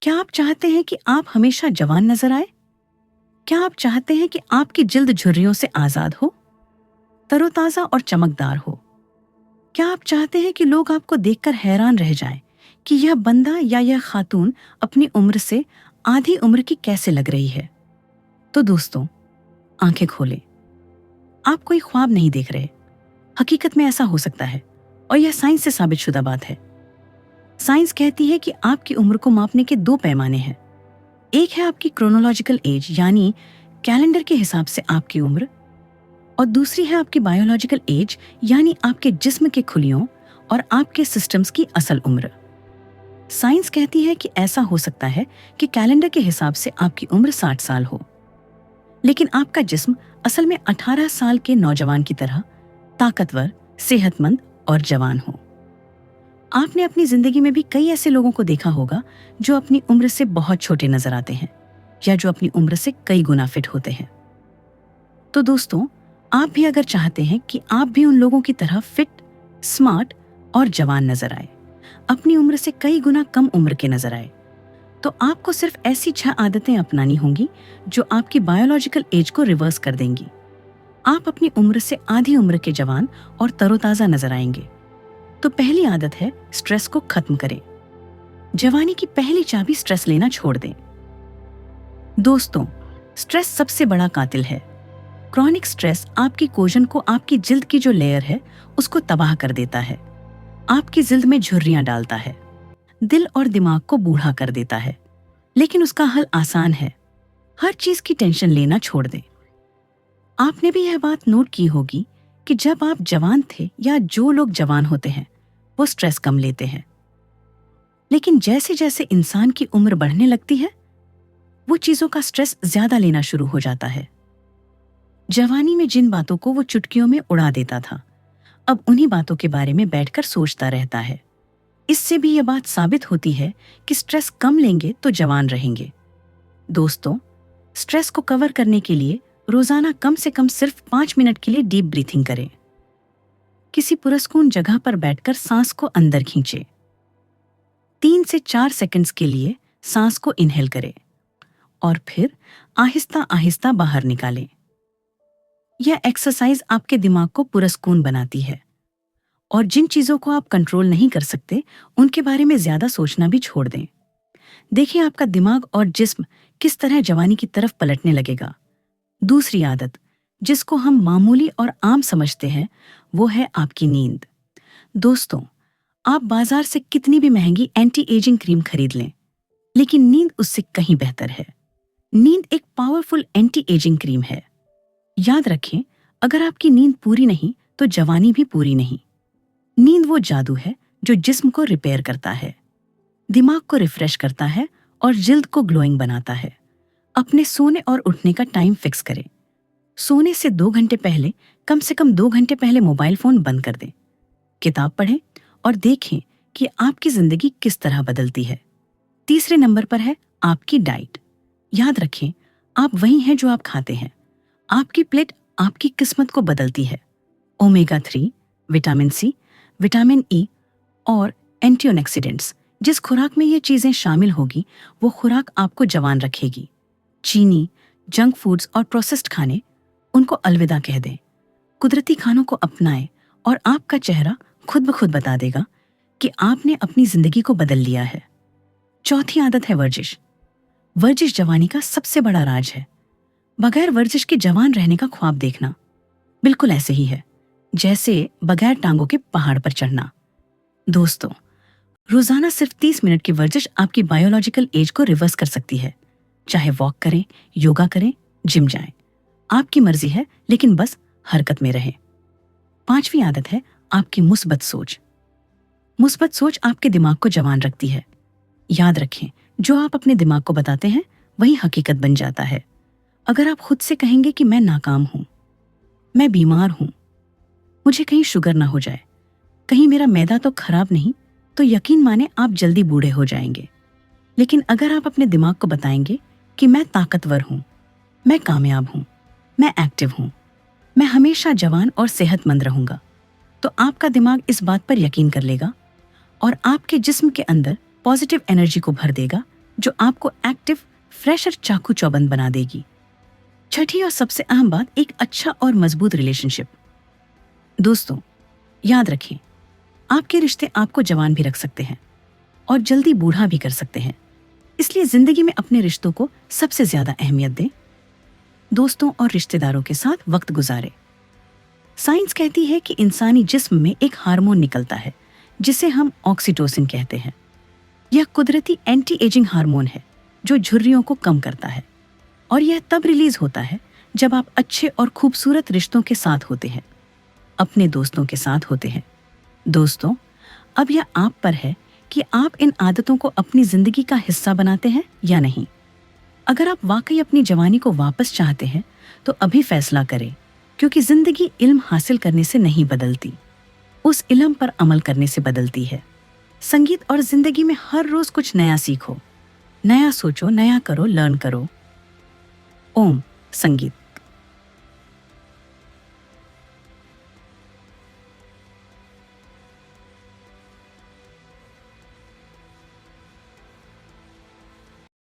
क्या आप चाहते हैं कि आप हमेशा जवान नजर आए? क्या आप चाहते हैं कि आपकी जिल्द झुर्रियों से आजाद हो, तरोताजा और चमकदार हो? क्या आप चाहते हैं कि लोग आपको देखकर हैरान रह जाएं कि यह बंदा या यह खातून अपनी उम्र से आधी उम्र की कैसे लग रही है? तो दोस्तों, आंखें खोलें। आप कोई ख्वाब नहीं देख रहे। हकीकत में ऐसा हो सकता है और यह साइंस से साबित शुदा बात है। साइंस कहती है कि आपकी उम्र को मापने के दो पैमाने हैं। एक है आपकी क्रोनोलॉजिकल एज यानी कैलेंडर के हिसाब से आपकी उम्र, और दूसरी है आपकी बायोलॉजिकल एज यानी आपके जिस्म के खुलियों और आपके सिस्टम्स की असल उम्र। साइंस कहती है कि ऐसा हो सकता है कि कैलेंडर के हिसाब से आपकी उम्र 60 साल हो, लेकिन आपका जिस्म असल में 18 साल के नौजवान की तरह ताकतवर, सेहतमंद और जवान हो। आपने अपनी जिंदगी में भी कई ऐसे लोगों को देखा होगा जो अपनी उम्र से बहुत छोटे नजर आते हैं या जो अपनी उम्र से कई गुना फिट होते हैं। तो दोस्तों, आप भी अगर चाहते हैं कि आप भी उन लोगों की तरह फिट, स्मार्ट और जवान नजर आए, अपनी उम्र से कई गुना कम उम्र के नजर आए, तो आपको सिर्फ ऐसी 6 आदतें अपनानी होंगी जो आपकी बायोलॉजिकल एज को रिवर्स कर देंगी। आप अपनी उम्र से आधी उम्र के जवान और तरोताजा नजर आएंगे। तो पहली आदत है स्ट्रेस को खत्म करें। जवानी की पहली चाबी स्ट्रेस लेना छोड़ दें। दोस्तों, स्ट्रेस सबसे बड़ा कातिल है। क्रॉनिक स्ट्रेस आपकी कोजन को, आपकी जिल्द की जो लेयर है, उसको तबाह कर देता है, आपकी जिल्द में झुर्रियां डालता है, दिल और दिमाग को बूढ़ा कर देता है। लेकिन उसका हल आसान है। हर चीज की टेंशन लेना छोड़ दें। आपने भी यह बात नोट की होगी कि जब आप जवान थे या जो लोग जवान होते हैं वो स्ट्रेस कम लेते हैं, लेकिन जैसे जैसे इंसान की उम्र बढ़ने लगती है वो चीजों का स्ट्रेस ज्यादा लेना शुरू हो जाता है। जवानी में जिन बातों को वो चुटकियों में उड़ा देता था, अब उन्हीं बातों के बारे में बैठकर सोचता रहता है। इससे भी यह बात साबित होती है कि स्ट्रेस कम लेंगे तो जवान रहेंगे। दोस्तों, स्ट्रेस को कवर करने के लिए रोजाना कम से कम सिर्फ 5 मिनट के लिए डीप ब्रीथिंग करें। किसी पुरस्कून जगह पर बैठकर सांस को अंदर खींचें। 3 से 4 सेकंड्स के लिए सांस को इनहेल करें और फिर आहिस्ता आहिस्ता बाहर निकालें। यह एक्सरसाइज आपके दिमाग को पुरस्कून बनाती है और जिन चीजों को आप कंट्रोल नहीं कर सकते उनके बारे में ज्यादा सोचना भी छोड़ दें। देखिए आपका दिमाग और जिस्म किस तरह जवानी की तरफ पलटने लगेगा। दूसरी आदत, जिसको हम मामूली और आम समझते हैं, वो है आपकी नींद। दोस्तों, आप बाजार से कितनी भी महंगी एंटी एजिंग क्रीम खरीद लें, लेकिन नींद उससे कहीं बेहतर है। नींद एक पावरफुल एंटी एजिंग क्रीम है। याद रखें, अगर आपकी नींद पूरी नहीं तो जवानी भी पूरी नहीं। नींद वो जादू है जो जिस्म को रिपेयर करता है, दिमाग को रिफ्रेश करता है और जिल्द को ग्लोइंग बनाता है। अपने सोने और उठने का टाइम फिक्स करें। सोने से 2 घंटे पहले, कम से कम 2 घंटे पहले मोबाइल फोन बंद कर दें। किताब पढ़ें और देखें कि आपकी जिंदगी किस तरह बदलती है। तीसरे नंबर पर है आपकी डाइट। याद रखें, आप वही हैं जो आप खाते हैं। आपकी प्लेट आपकी किस्मत को बदलती है। Omega 3, vitamin C, vitamin E और एंटीऑक्सीडेंट्स, जिस खुराक में ये चीजें शामिल होगी वो खुराक आपको जवान रखेगी। चीनी, जंक फूड्स और प्रोसेस्ड खाने, उनको अलविदा कह दें। कुदरती खानों को अपनाएं और आपका चेहरा खुद ब खुद बता देगा कि आपने अपनी जिंदगी को बदल लिया है। चौथी आदत है वर्जिश। वर्जिश जवानी का सबसे बड़ा राज है। बगैर वर्जिश के जवान रहने का ख्वाब देखना बिल्कुल ऐसे ही है जैसे बगैर टांगों के पहाड़ पर चढ़ना। दोस्तों, रोजाना सिर्फ 30 मिनट की वर्जिश आपकी बायोलॉजिकल एज को रिवर्स कर सकती है। चाहे वॉक करें, योगा करें, जिम जाएं, आपकी मर्जी है, लेकिन बस हरकत में रहें। 5वीं आदत है आपकी मुस्बत सोच। मुस्बत सोच आपके दिमाग को जवान रखती है। याद रखें, जो आप अपने दिमाग को बताते हैं वही हकीकत बन जाता है। अगर आप खुद से कहेंगे कि मैं नाकाम हूं, मैं बीमार हूं, मुझे कहीं शुगर ना हो जाए, कहीं मेरा मैदा तो खराब नहीं, तो यकीन माने आप जल्दी बूढ़े हो जाएंगे। लेकिन अगर आप अपने दिमाग को बताएंगे कि मैं ताकतवर हूं, मैं कामयाब हूं, मैं एक्टिव हूं, मैं हमेशा जवान और सेहतमंद रहूंगा, तो आपका दिमाग इस बात पर यकीन कर लेगा और आपके जिस्म के अंदर पॉजिटिव एनर्जी को भर देगा जो आपको एक्टिव, फ्रेश और चाकू चौबंद बना देगी। छठी और सबसे अहम बात, एक अच्छा और मजबूत रिलेशनशिप। दोस्तों, याद रखें, आपके रिश्ते आपको जवान भी रख सकते हैं और जल्दी बूढ़ा भी कर सकते हैं। इसलिए जिंदगी में अपने रिश्तों को सबसे ज्यादा अहमियत दें। दोस्तों और रिश्तेदारों के साथ वक्त गुजारें। साइंस कहती है कि इंसानी जिस्म में एक हार्मोन निकलता है जिसे हम ऑक्सीटोसिन कहते हैं। यह कुदरती एंटी एजिंग हार्मोन है जो झुर्रियों को कम करता है, और यह तब रिलीज होता है जब आप अच्छे और खूबसूरत रिश्तों के साथ होते हैं, अपने दोस्तों के साथ होते हैं। दोस्तों, अब यह आप पर है कि आप इन आदतों को अपनी जिंदगी का हिस्सा बनाते हैं या नहीं। अगर आप वाकई अपनी जवानी को वापस चाहते हैं तो अभी फैसला करें, क्योंकि जिंदगी इल्म हासिल करने से नहीं बदलती, उस इल्म पर अमल करने से बदलती है। संगीत और जिंदगी में हर रोज कुछ नया सीखो, नया सोचो, नया करो, लर्न करो। ओम संगीत।